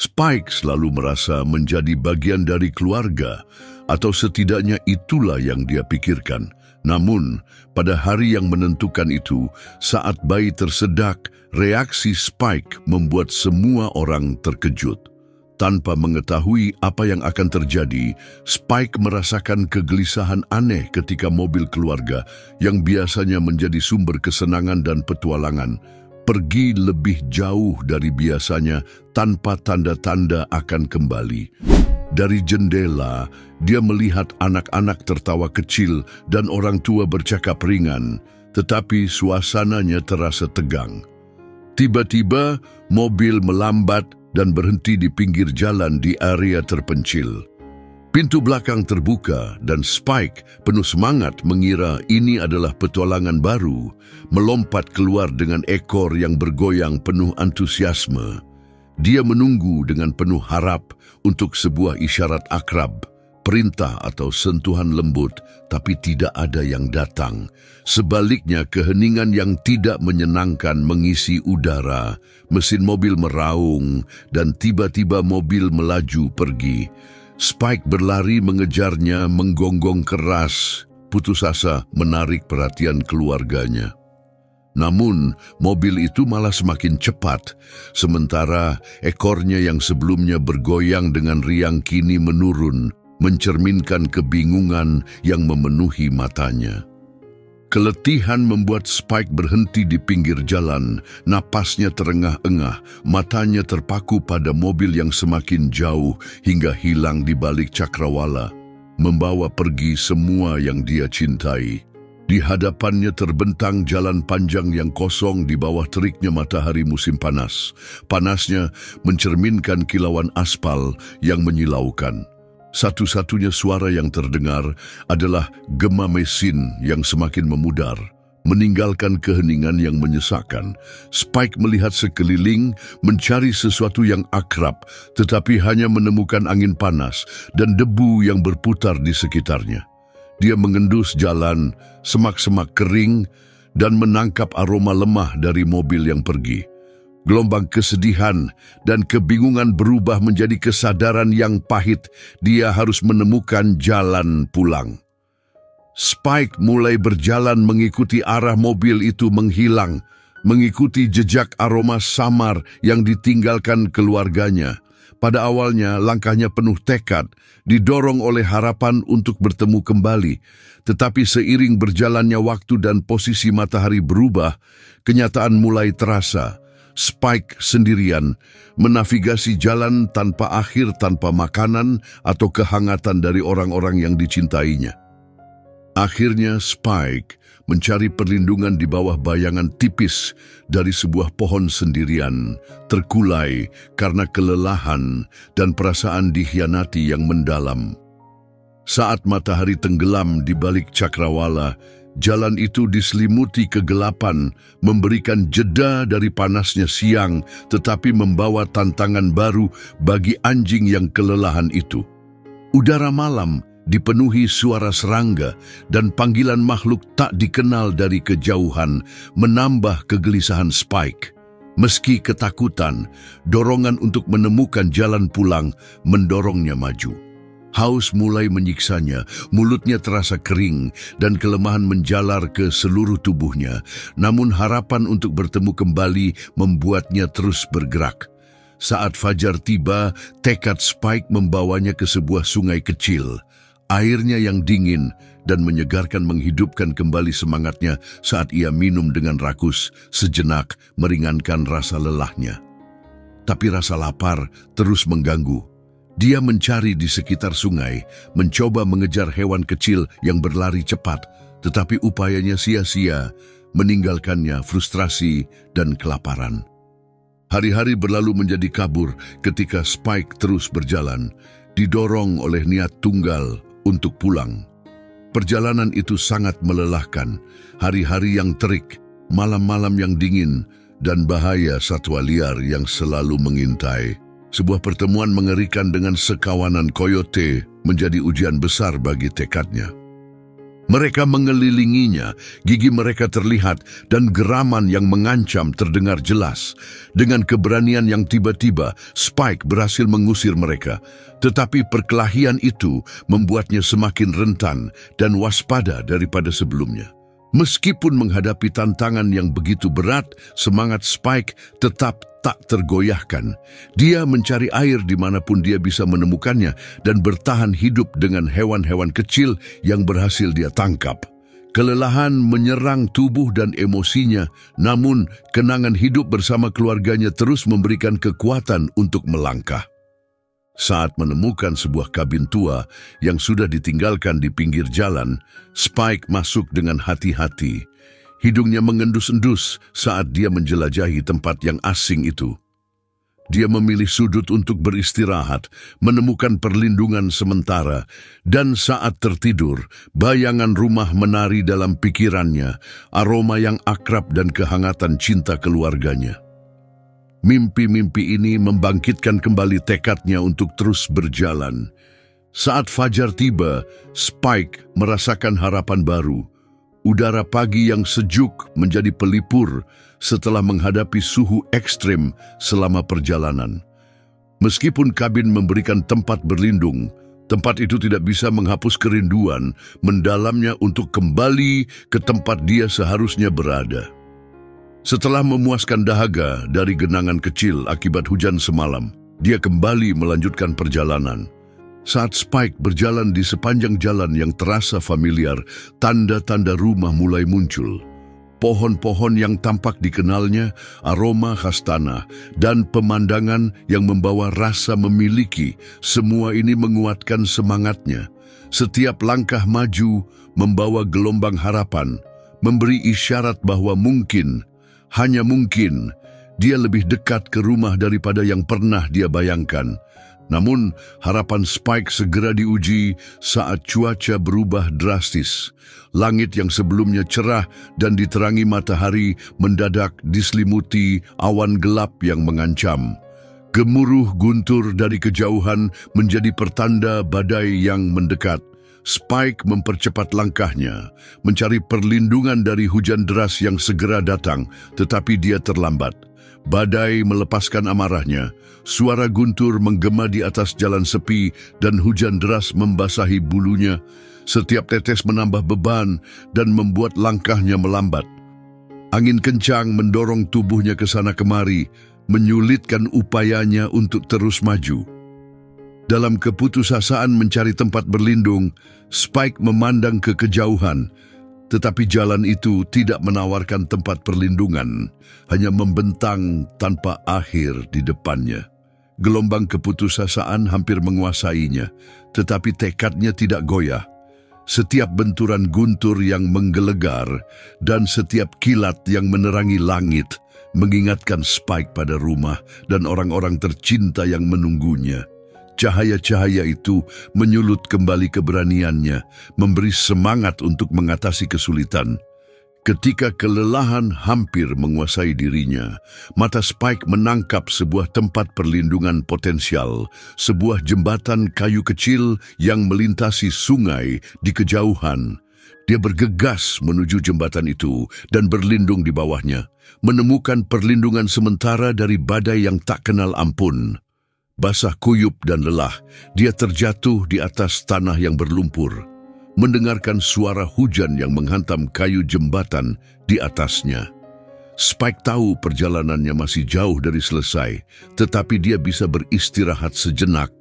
Spike selalu merasa menjadi bagian dari keluarga, atau setidaknya itulah yang dia pikirkan. Namun, pada hari yang menentukan itu, saat bayi tersedak, reaksi Spike membuat semua orang terkejut. Tanpa mengetahui apa yang akan terjadi, Spike merasakan kegelisahan aneh ketika mobil keluarga yang biasanya menjadi sumber kesenangan dan petualangan pergi lebih jauh dari biasanya tanpa tanda-tanda akan kembali. Dari jendela, dia melihat anak-anak tertawa kecil dan orang tua bercakap ringan, tetapi suasananya terasa tegang. Tiba-tiba, mobil melambat dan berhenti di pinggir jalan di area terpencil. Pintu belakang terbuka dan Spike penuh semangat mengira ini adalah petualangan baru, melompat keluar dengan ekor yang bergoyang penuh antusiasme. Dia menunggu dengan penuh harap untuk sebuah isyarat akrab, perintah atau sentuhan lembut, tapi tidak ada yang datang. Sebaliknya, keheningan yang tidak menyenangkan mengisi udara. Mesin mobil meraung dan tiba-tiba mobil melaju pergi. Spike berlari mengejarnya, menggonggong keras, putus asa menarik perhatian keluarganya. Namun, mobil itu malah semakin cepat, sementara ekornya yang sebelumnya bergoyang dengan riang kini menurun, mencerminkan kebingungan yang memenuhi matanya. Keletihan membuat Spike berhenti di pinggir jalan, napasnya terengah-engah, matanya terpaku pada mobil yang semakin jauh hingga hilang di balik cakrawala, membawa pergi semua yang dia cintai. Di hadapannya terbentang jalan panjang yang kosong di bawah teriknya matahari musim panas. Panasnya mencerminkan kilauan aspal yang menyilaukan. Satu-satunya suara yang terdengar adalah gema mesin yang semakin memudar, meninggalkan keheningan yang menyesakkan. Spike melihat sekeliling, mencari sesuatu yang akrab, tetapi hanya menemukan angin panas dan debu yang berputar di sekitarnya. Dia mengendus jalan, semak-semak kering, dan menangkap aroma lemah dari mobil yang pergi. Gelombang kesedihan dan kebingungan berubah menjadi kesadaran yang pahit. Dia harus menemukan jalan pulang. Spike mulai berjalan mengikuti arah mobil itu menghilang, mengikuti jejak aroma samar yang ditinggalkan keluarganya. Pada awalnya, langkahnya penuh tekad, didorong oleh harapan untuk bertemu kembali. Tetapi seiring berjalannya waktu dan posisi matahari berubah, kenyataan mulai terasa. Spike sendirian, menavigasi jalan tanpa akhir, tanpa makanan atau kehangatan dari orang-orang yang dicintainya. Akhirnya Spike mencari perlindungan di bawah bayangan tipis dari sebuah pohon sendirian, terkulai karena kelelahan dan perasaan dikhianati yang mendalam. Saat matahari tenggelam di balik cakrawala, jalan itu diselimuti kegelapan, memberikan jeda dari panasnya siang, tetapi membawa tantangan baru bagi anjing yang kelelahan itu. Udara malam dipenuhi suara serangga dan panggilan makhluk tak dikenal dari kejauhan, menambah kegelisahan Spike. Meski ketakutan, dorongan untuk menemukan jalan pulang mendorongnya maju. Haus mulai menyiksanya, mulutnya terasa kering dan kelemahan menjalar ke seluruh tubuhnya. Namun harapan untuk bertemu kembali membuatnya terus bergerak. Saat fajar tiba, tekad Spike membawanya ke sebuah sungai kecil. Airnya yang dingin dan menyegarkan menghidupkan kembali semangatnya saat ia minum dengan rakus, sejenak meringankan rasa lelahnya. Tapi rasa lapar terus mengganggu. Dia mencari di sekitar sungai, mencoba mengejar hewan kecil yang berlari cepat, tetapi upayanya sia-sia, meninggalkannya frustrasi dan kelaparan. Hari-hari berlalu menjadi kabur ketika Spike terus berjalan, didorong oleh niat tunggal untuk pulang. Perjalanan itu sangat melelahkan, hari-hari yang terik, malam-malam yang dingin, dan bahaya satwa liar yang selalu mengintai. Sebuah pertemuan mengerikan dengan sekawanan koyote menjadi ujian besar bagi tekadnya. Mereka mengelilinginya, gigi mereka terlihat, dan geraman yang mengancam terdengar jelas. Dengan keberanian yang tiba-tiba, Spike berhasil mengusir mereka. Tetapi perkelahian itu membuatnya semakin rentan dan waspada daripada sebelumnya. Meskipun menghadapi tantangan yang begitu berat, semangat Spike tetap tak tergoyahkan. Dia mencari air dimanapun dia bisa menemukannya dan bertahan hidup dengan hewan-hewan kecil yang berhasil dia tangkap. Kelelahan menyerang tubuh dan emosinya, namun kenangan hidup bersama keluarganya terus memberikan kekuatan untuk melangkah. Saat menemukan sebuah kabin tua yang sudah ditinggalkan di pinggir jalan, Spike masuk dengan hati-hati. Hidungnya mengendus-endus saat dia menjelajahi tempat yang asing itu. Dia memilih sudut untuk beristirahat, menemukan perlindungan sementara, dan saat tertidur, bayangan rumah menari dalam pikirannya, aroma yang akrab dan kehangatan cinta keluarganya. Mimpi-mimpi ini membangkitkan kembali tekadnya untuk terus berjalan. Saat fajar tiba, Spike merasakan harapan baru. Udara pagi yang sejuk menjadi pelipur setelah menghadapi suhu ekstrim selama perjalanan. Meskipun kabin memberikan tempat berlindung, tempat itu tidak bisa menghapus kerinduan mendalamnya untuk kembali ke tempat dia seharusnya berada. Setelah memuaskan dahaga dari genangan kecil akibat hujan semalam, dia kembali melanjutkan perjalanan. Saat Spike berjalan di sepanjang jalan yang terasa familiar, tanda-tanda rumah mulai muncul. Pohon-pohon yang tampak dikenalnya, aroma khas tanah, dan pemandangan yang membawa rasa memiliki, semua ini menguatkan semangatnya. Setiap langkah maju membawa gelombang harapan, memberi isyarat bahwa mungkin, hanya mungkin, dia lebih dekat ke rumah daripada yang pernah dia bayangkan. Namun, harapan Spike segera diuji saat cuaca berubah drastis. Langit yang sebelumnya cerah dan diterangi matahari mendadak diselimuti awan gelap yang mengancam. Gemuruh guntur dari kejauhan menjadi pertanda badai yang mendekat. Spike mempercepat langkahnya, mencari perlindungan dari hujan deras yang segera datang, tetapi dia terlambat. Badai melepaskan amarahnya, suara guntur menggema di atas jalan sepi dan hujan deras membasahi bulunya. Setiap tetes menambah beban dan membuat langkahnya melambat. Angin kencang mendorong tubuhnya ke sana kemari, menyulitkan upayanya untuk terus maju. Dalam keputusasaan mencari tempat berlindung, Spike memandang ke kejauhan, tetapi jalan itu tidak menawarkan tempat perlindungan, hanya membentang tanpa akhir di depannya. Gelombang keputusasaan hampir menguasainya, tetapi tekadnya tidak goyah. Setiap benturan guntur yang menggelegar dan setiap kilat yang menerangi langit mengingatkan Spike pada rumah dan orang-orang tercinta yang menunggunya. Cahaya-cahaya itu menyulut kembali keberaniannya, memberi semangat untuk mengatasi kesulitan. Ketika kelelahan hampir menguasai dirinya, mata Spike menangkap sebuah tempat perlindungan potensial, sebuah jembatan kayu kecil yang melintasi sungai di kejauhan. Dia bergegas menuju jembatan itu dan berlindung di bawahnya, menemukan perlindungan sementara dari badai yang tak kenal ampun. Basah kuyup dan lelah, dia terjatuh di atas tanah yang berlumpur, mendengarkan suara hujan yang menghantam kayu jembatan di atasnya. Spike tahu perjalanannya masih jauh dari selesai, tetapi dia bisa beristirahat sejenak.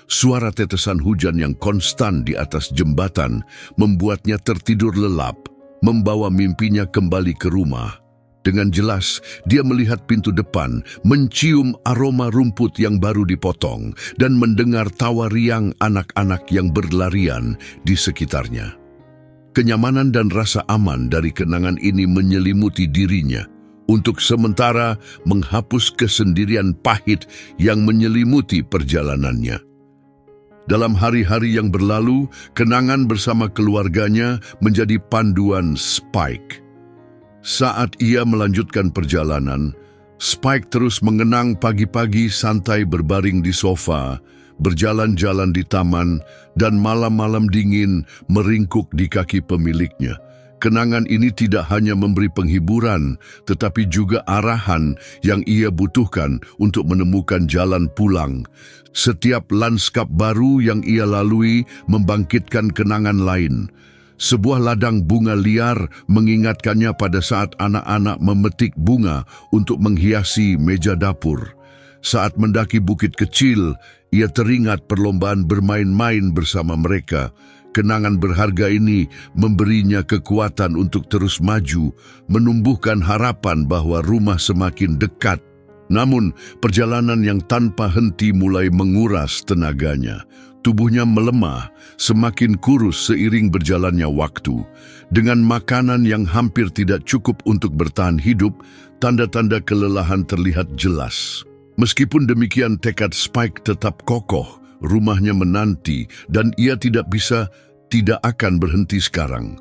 Suara tetesan hujan yang konstan di atas jembatan membuatnya tertidur lelap, membawa mimpinya kembali ke rumah. Dengan jelas, dia melihat pintu depan, mencium aroma rumput yang baru dipotong, dan mendengar tawa riang anak-anak yang berlarian di sekitarnya. Kenyamanan dan rasa aman dari kenangan ini menyelimuti dirinya, untuk sementara menghapus kesendirian pahit yang menyelimuti perjalanannya. Dalam hari-hari yang berlalu, kenangan bersama keluarganya menjadi panduan Spike. Saat ia melanjutkan perjalanan, Spike terus mengenang pagi-pagi santai berbaring di sofa, berjalan-jalan di taman, dan malam-malam dingin meringkuk di kaki pemiliknya. Kenangan ini tidak hanya memberi penghiburan, tetapi juga arahan yang ia butuhkan untuk menemukan jalan pulang. Setiap lanskap baru yang ia lalui membangkitkan kenangan lain. Sebuah ladang bunga liar mengingatkannya pada saat anak-anak memetik bunga untuk menghiasi meja dapur. Saat mendaki bukit kecil, ia teringat perlombaan bermain-main bersama mereka. Kenangan berharga ini memberinya kekuatan untuk terus maju, menumbuhkan harapan bahwa rumah semakin dekat. Namun, perjalanan yang tanpa henti mulai menguras tenaganya. Tubuhnya melemah, semakin kurus seiring berjalannya waktu. Dengan makanan yang hampir tidak cukup untuk bertahan hidup, tanda-tanda kelelahan terlihat jelas. Meskipun demikian, tekad Spike tetap kokoh. Rumahnya menanti dan ia tidak akan berhenti sekarang.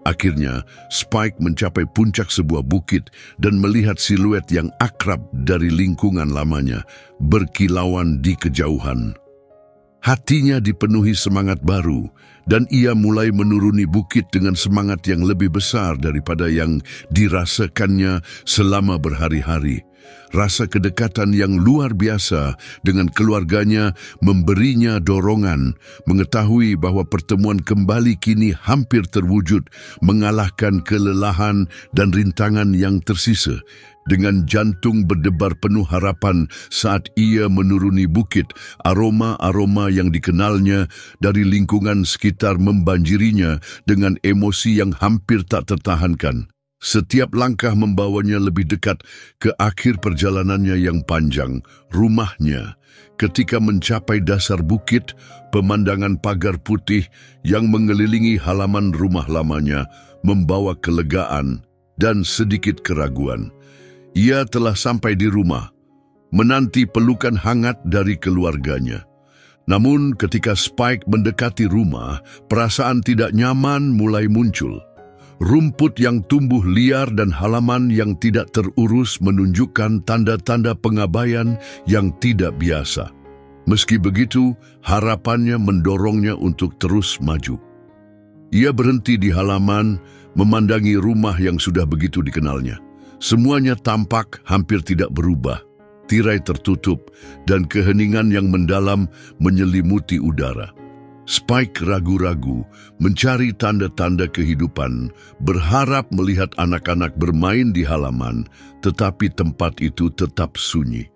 Akhirnya, Spike mencapai puncak sebuah bukit dan melihat siluet yang akrab dari lingkungan lamanya, berkilauan di kejauhan. Hatinya dipenuhi semangat baru, dan ia mulai menuruni bukit dengan semangat yang lebih besar daripada yang dirasakannya selama berhari-hari. Rasa kedekatan yang luar biasa dengan keluarganya memberinya dorongan, mengetahui bahwa pertemuan kembali kini hampir terwujud, mengalahkan kelelahan dan rintangan yang tersisa. Dengan jantung berdebar penuh harapan saat ia menuruni bukit, aroma-aroma yang dikenalnya dari lingkungan sekitar membanjirinya dengan emosi yang hampir tak tertahankan. Setiap langkah membawanya lebih dekat ke akhir perjalanannya yang panjang, rumahnya. Ketika mencapai dasar bukit, pemandangan pagar putih yang mengelilingi halaman rumah lamanya membawa kelegaan dan sedikit keraguan. Ia telah sampai di rumah, menanti pelukan hangat dari keluarganya. Namun ketika Spike mendekati rumah, perasaan tidak nyaman mulai muncul. Rumput yang tumbuh liar dan halaman yang tidak terurus menunjukkan tanda-tanda pengabaian yang tidak biasa. Meski begitu, harapannya mendorongnya untuk terus maju. Ia berhenti di halaman, memandangi rumah yang sudah begitu dikenalnya. Semuanya tampak hampir tidak berubah. Tirai tertutup dan keheningan yang mendalam menyelimuti udara. Spike ragu-ragu, mencari tanda-tanda kehidupan, berharap melihat anak-anak bermain di halaman, tetapi tempat itu tetap sunyi.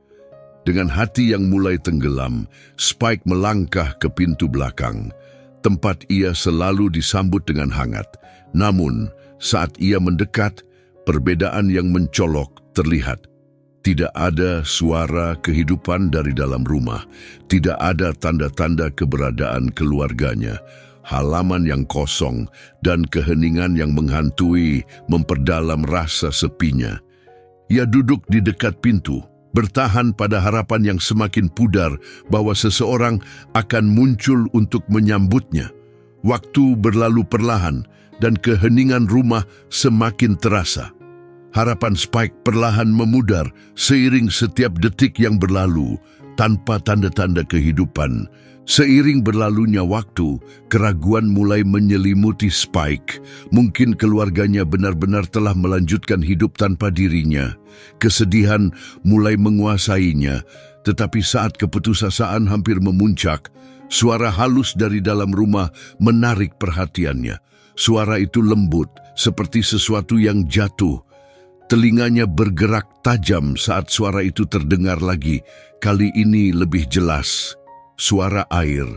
Dengan hati yang mulai tenggelam, Spike melangkah ke pintu belakang. Tempat ia selalu disambut dengan hangat. Namun, saat ia mendekat, perbedaan yang mencolok terlihat. Tidak ada suara kehidupan dari dalam rumah. Tidak ada tanda-tanda keberadaan keluarganya. Halaman yang kosong dan keheningan yang menghantui memperdalam rasa sepinya. Ia duduk di dekat pintu, bertahan pada harapan yang semakin pudar bahwa seseorang akan muncul untuk menyambutnya. Waktu berlalu perlahan dan keheningan rumah semakin terasa. Harapan Spike perlahan memudar seiring setiap detik yang berlalu tanpa tanda-tanda kehidupan. Seiring berlalunya waktu, keraguan mulai menyelimuti Spike. Mungkin keluarganya benar-benar telah melanjutkan hidup tanpa dirinya. Kesedihan mulai menguasainya, tetapi saat keputusasaan hampir memuncak, suara halus dari dalam rumah menarik perhatiannya. Suara itu lembut, seperti sesuatu yang jatuh. Telinganya bergerak tajam saat suara itu terdengar lagi, kali ini lebih jelas. Suara air.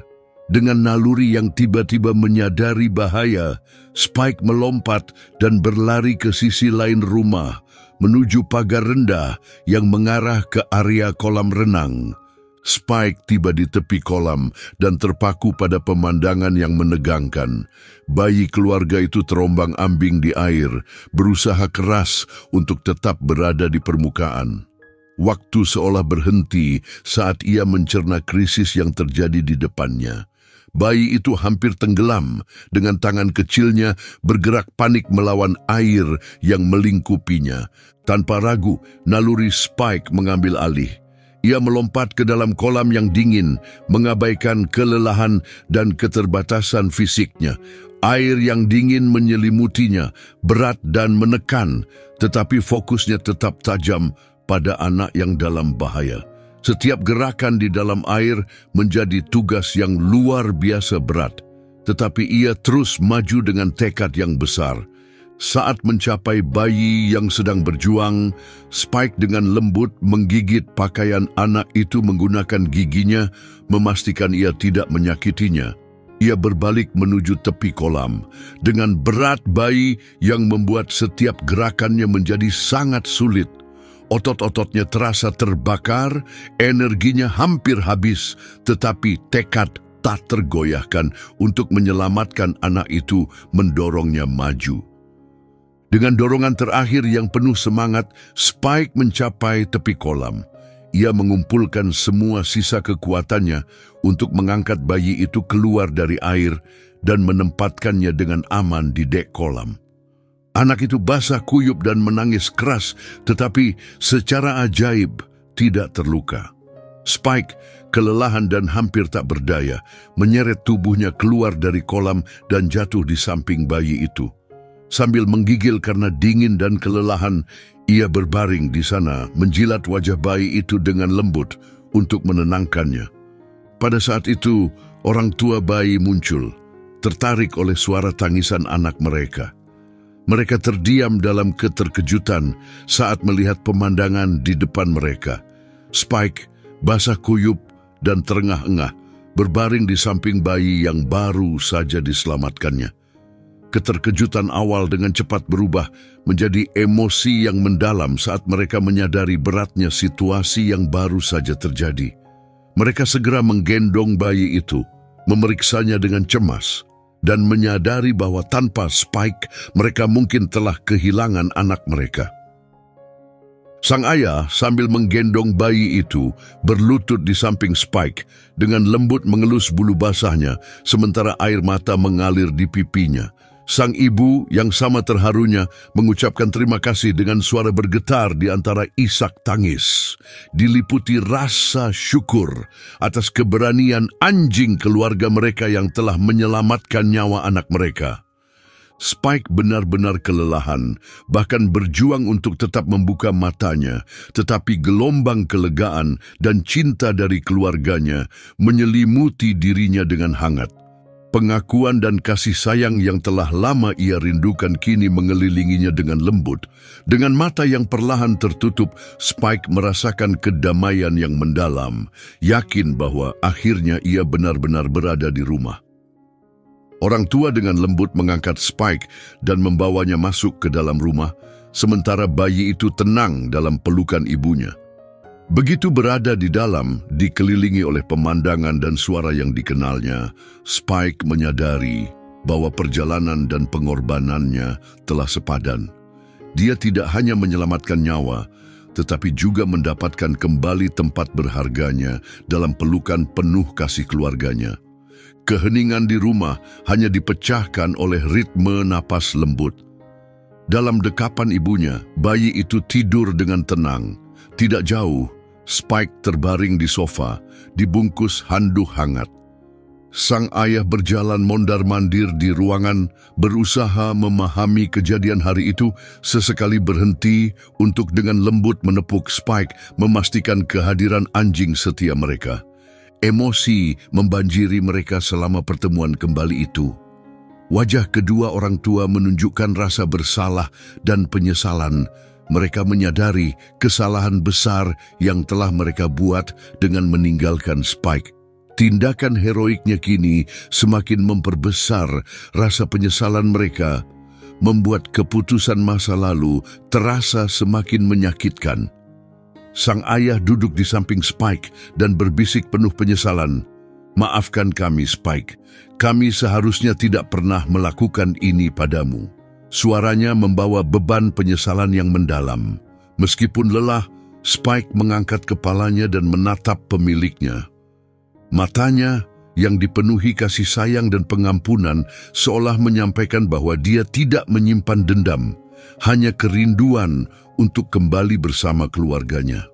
Dengan naluri yang tiba-tiba menyadari bahaya, Spike melompat dan berlari ke sisi lain rumah, menuju pagar rendah yang mengarah ke area kolam renang. Spike tiba di tepi kolam dan terpaku pada pemandangan yang menegangkan. Bayi keluarga itu terombang-ambing di air, berusaha keras untuk tetap berada di permukaan. Waktu seolah berhenti saat ia mencerna krisis yang terjadi di depannya. Bayi itu hampir tenggelam, dengan tangan kecilnya bergerak panik melawan air yang melingkupinya. Tanpa ragu, naluri Spike mengambil alih. Ia melompat ke dalam kolam yang dingin, mengabaikan kelelahan dan keterbatasan fisiknya. Air yang dingin menyelimutinya, berat dan menekan, tetapi fokusnya tetap tajam pada anak yang dalam bahaya. Setiap gerakan di dalam air menjadi tugas yang luar biasa berat, tetapi ia terus maju dengan tekad yang besar. Saat mencapai bayi yang sedang berjuang, Spike dengan lembut menggigit pakaian anak itu menggunakan giginya, memastikan ia tidak menyakitinya. Ia berbalik menuju tepi kolam. Dengan berat bayi yang membuat setiap gerakannya menjadi sangat sulit. Otot-ototnya terasa terbakar, energinya hampir habis, tetapi tekad tak tergoyahkan untuk menyelamatkan anak itu mendorongnya maju. Dengan dorongan terakhir yang penuh semangat, Spike mencapai tepi kolam. Ia mengumpulkan semua sisa kekuatannya untuk mengangkat bayi itu keluar dari air dan menempatkannya dengan aman di dek kolam. Anak itu basah kuyup dan menangis keras, tetapi secara ajaib tidak terluka. Spike, kelelahan dan hampir tak berdaya, menyeret tubuhnya keluar dari kolam dan jatuh di samping bayi itu. Sambil menggigil karena dingin dan kelelahan, ia berbaring di sana, menjilat wajah bayi itu dengan lembut untuk menenangkannya. Pada saat itu, orang tua bayi muncul, tertarik oleh suara tangisan anak mereka. Mereka terdiam dalam keterkejutan saat melihat pemandangan di depan mereka. Spike, basah kuyup dan terengah-engah, berbaring di samping bayi yang baru saja diselamatkannya. Keterkejutan awal dengan cepat berubah menjadi emosi yang mendalam saat mereka menyadari beratnya situasi yang baru saja terjadi. Mereka segera menggendong bayi itu, memeriksanya dengan cemas, dan menyadari bahwa tanpa Spike, mereka mungkin telah kehilangan anak mereka. Sang ayah sambil menggendong bayi itu berlutut di samping Spike dengan lembut mengelus bulu basahnya sementara air mata mengalir di pipinya. Sang ibu yang sama terharunya mengucapkan terima kasih dengan suara bergetar di antara isak tangis, diliputi rasa syukur atas keberanian anjing keluarga mereka yang telah menyelamatkan nyawa anak mereka. Spike benar-benar kelelahan, bahkan berjuang untuk tetap membuka matanya, tetapi gelombang kelegaan dan cinta dari keluarganya menyelimuti dirinya dengan hangat. Pengakuan dan kasih sayang yang telah lama ia rindukan kini mengelilinginya dengan lembut. Dengan mata yang perlahan tertutup, Spike merasakan kedamaian yang mendalam, yakin bahwa akhirnya ia benar-benar berada di rumah. Orang tua dengan lembut mengangkat Spike dan membawanya masuk ke dalam rumah, sementara bayi itu tenang dalam pelukan ibunya. Begitu berada di dalam, dikelilingi oleh pemandangan dan suara yang dikenalnya, Spike menyadari bahwa perjalanan dan pengorbanannya telah sepadan. Dia tidak hanya menyelamatkan nyawa, tetapi juga mendapatkan kembali tempat berharganya dalam pelukan penuh kasih keluarganya. Keheningan di rumah hanya dipecahkan oleh ritme napas lembut. Dalam dekapan ibunya, bayi itu tidur dengan tenang. Tidak jauh, Spike terbaring di sofa, dibungkus handuk hangat. Sang ayah berjalan mondar-mandir di ruangan, berusaha memahami kejadian hari itu, sesekali berhenti untuk dengan lembut menepuk Spike, memastikan kehadiran anjing setia mereka. Emosi membanjiri mereka selama pertemuan kembali itu. Wajah kedua orang tua menunjukkan rasa bersalah dan penyesalan. Mereka menyadari kesalahan besar yang telah mereka buat dengan meninggalkan Spike. Tindakan heroiknya kini semakin memperbesar rasa penyesalan mereka, membuat keputusan masa lalu terasa semakin menyakitkan. Sang ayah duduk di samping Spike dan berbisik penuh penyesalan. "Maafkan kami, Spike. Kami seharusnya tidak pernah melakukan ini padamu." Suaranya membawa beban penyesalan yang mendalam. Meskipun lelah, Spike mengangkat kepalanya dan menatap pemiliknya. Matanya yang dipenuhi kasih sayang dan pengampunan seolah menyampaikan bahwa dia tidak menyimpan dendam, hanya kerinduan untuk kembali bersama keluarganya.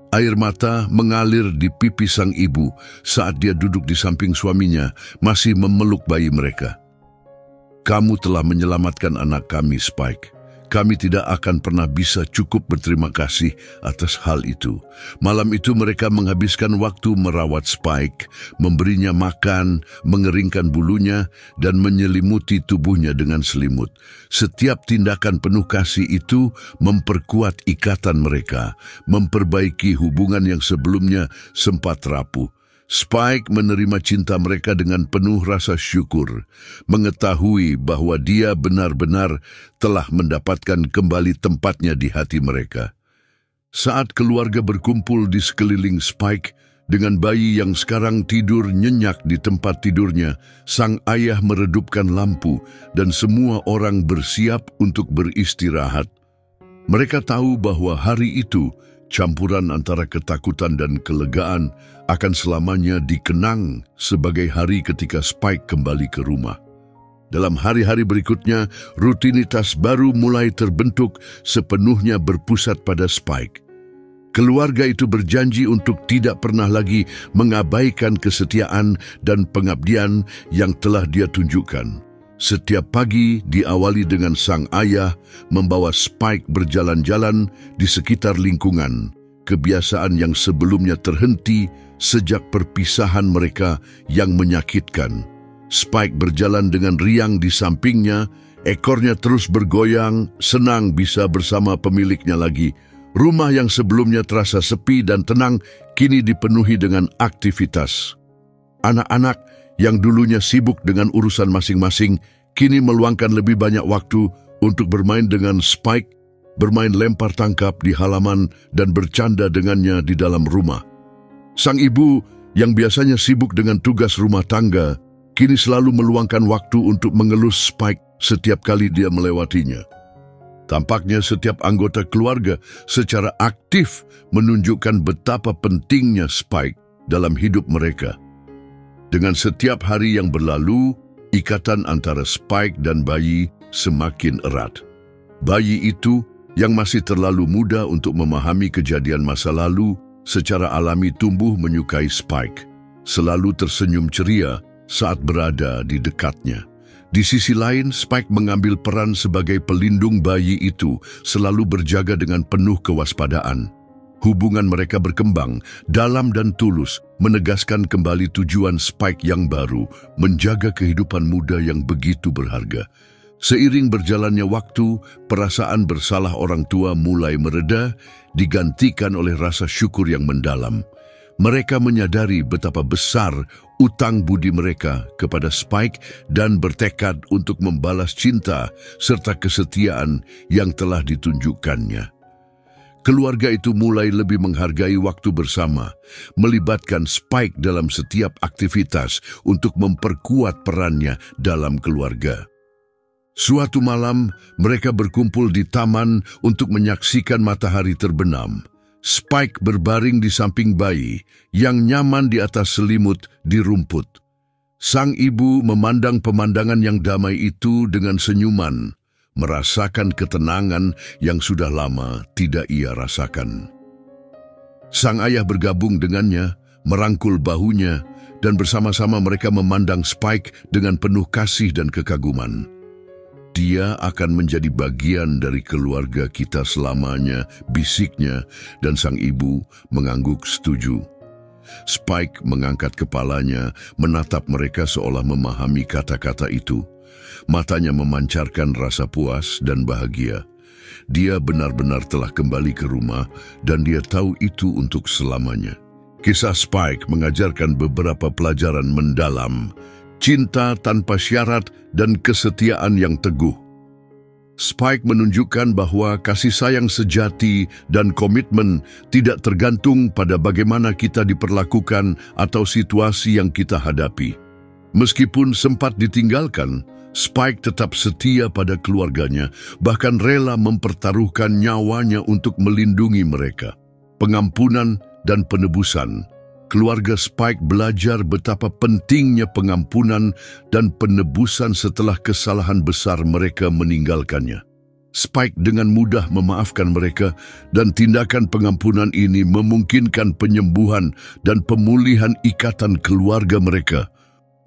Air mata mengalir di pipi sang ibu saat dia duduk di samping suaminya, masih memeluk bayi mereka. "Kamu telah menyelamatkan anak kami, Spike. Kami tidak akan pernah bisa cukup berterima kasih atas hal itu." Malam itu mereka menghabiskan waktu merawat Spike, memberinya makan, mengeringkan bulunya, dan menyelimuti tubuhnya dengan selimut. Setiap tindakan penuh kasih itu memperkuat ikatan mereka, memperbaiki hubungan yang sebelumnya sempat rapuh. Spike menerima cinta mereka dengan penuh rasa syukur, mengetahui bahwa dia benar-benar telah mendapatkan kembali tempatnya di hati mereka. Saat keluarga berkumpul di sekeliling Spike, dengan bayi yang sekarang tidur nyenyak di tempat tidurnya, sang ayah meredupkan lampu dan semua orang bersiap untuk beristirahat. Mereka tahu bahwa hari itu, campuran antara ketakutan dan kelegaan, akan selamanya dikenang sebagai hari ketika Spike kembali ke rumah. Dalam hari-hari berikutnya, rutinitas baru mulai terbentuk, sepenuhnya berpusat pada Spike. Keluarga itu berjanji untuk tidak pernah lagi mengabaikan kesetiaan dan pengabdian yang telah dia tunjukkan. Setiap pagi diawali dengan sang ayah membawa Spike berjalan-jalan di sekitar lingkungan, kebiasaan yang sebelumnya terhenti sejak perpisahan mereka yang menyakitkan. Spike berjalan dengan riang di sampingnya, ekornya terus bergoyang, senang bisa bersama pemiliknya lagi. Rumah yang sebelumnya terasa sepi dan tenang kini dipenuhi dengan aktivitas. Anak-anak yang dulunya sibuk dengan urusan masing-masing kini meluangkan lebih banyak waktu untuk bermain dengan Spike, bermain lempar tangkap di halaman dan bercanda dengannya di dalam rumah. Sang ibu yang biasanya sibuk dengan tugas rumah tangga kini selalu meluangkan waktu untuk mengelus Spike setiap kali dia melewatinya. Tampaknya setiap anggota keluarga secara aktif menunjukkan betapa pentingnya Spike dalam hidup mereka. Dengan setiap hari yang berlalu, ikatan antara Spike dan bayi semakin erat. Bayi itu yang masih terlalu muda untuk memahami kejadian masa lalu, secara alami tumbuh menyukai Spike, selalu tersenyum ceria saat berada di dekatnya. Di sisi lain, Spike mengambil peran sebagai pelindung bayi itu, selalu berjaga dengan penuh kewaspadaan. Hubungan mereka berkembang dalam dan tulus, menegaskan kembali tujuan Spike yang baru, menjaga kehidupan muda yang begitu berharga. Seiring berjalannya waktu, perasaan bersalah orang tua mulai mereda, digantikan oleh rasa syukur yang mendalam. Mereka menyadari betapa besar utang budi mereka kepada Spike dan bertekad untuk membalas cinta serta kesetiaan yang telah ditunjukkannya. Keluarga itu mulai lebih menghargai waktu bersama, melibatkan Spike dalam setiap aktivitas untuk memperkuat perannya dalam keluarga. Suatu malam, mereka berkumpul di taman untuk menyaksikan matahari terbenam. Spike berbaring di samping bayi yang nyaman di atas selimut di rumput. Sang ibu memandang pemandangan yang damai itu dengan senyuman, merasakan ketenangan yang sudah lama tidak ia rasakan. Sang ayah bergabung dengannya, merangkul bahunya, dan bersama-sama mereka memandang Spike dengan penuh kasih dan kekaguman. "Dia akan menjadi bagian dari keluarga kita selamanya," bisiknya, dan sang ibu mengangguk setuju. Spike mengangkat kepalanya, menatap mereka seolah memahami kata-kata itu. Matanya memancarkan rasa puas dan bahagia. Dia benar-benar telah kembali ke rumah dan dia tahu itu untuk selamanya. Kisah Spike mengajarkan beberapa pelajaran mendalam: cinta tanpa syarat dan kesetiaan yang teguh. Spike menunjukkan bahwa kasih sayang sejati dan komitmen tidak tergantung pada bagaimana kita diperlakukan atau situasi yang kita hadapi. Meskipun sempat ditinggalkan, Spike tetap setia pada keluarganya, bahkan rela mempertaruhkan nyawanya untuk melindungi mereka. Pengampunan dan penebusan. Keluarga Spike belajar betapa pentingnya pengampunan dan penebusan setelah kesalahan besar mereka meninggalkannya. Spike dengan mudah memaafkan mereka dan tindakan pengampunan ini memungkinkan penyembuhan dan pemulihan ikatan keluarga mereka.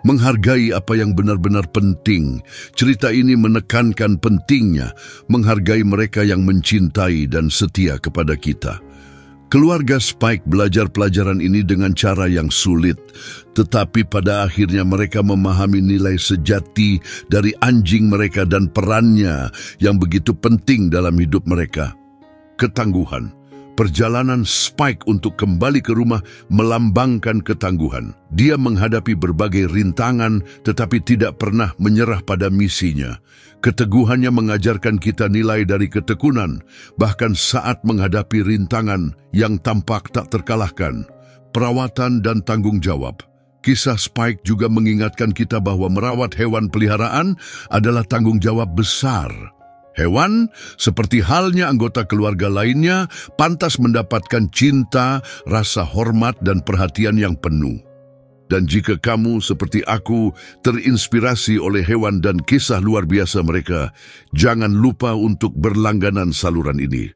Menghargai apa yang benar-benar penting. Cerita ini menekankan pentingnya menghargai mereka yang mencintai dan setia kepada kita. Keluarga Spike belajar pelajaran ini dengan cara yang sulit, tetapi pada akhirnya mereka memahami nilai sejati dari anjing mereka dan perannya yang begitu penting dalam hidup mereka. Ketangguhan. Perjalanan Spike untuk kembali ke rumah melambangkan ketangguhan. Dia menghadapi berbagai rintangan tetapi tidak pernah menyerah pada misinya. Keteguhannya mengajarkan kita nilai dari ketekunan, bahkan saat menghadapi rintangan yang tampak tak terkalahkan. Perawatan dan tanggung jawab. Kisah Spike juga mengingatkan kita bahwa merawat hewan peliharaan adalah tanggung jawab besar. Hewan, seperti halnya anggota keluarga lainnya, pantas mendapatkan cinta, rasa hormat, dan perhatian yang penuh. Dan jika kamu, seperti aku, terinspirasi oleh hewan dan kisah luar biasa mereka, jangan lupa untuk berlangganan saluran ini.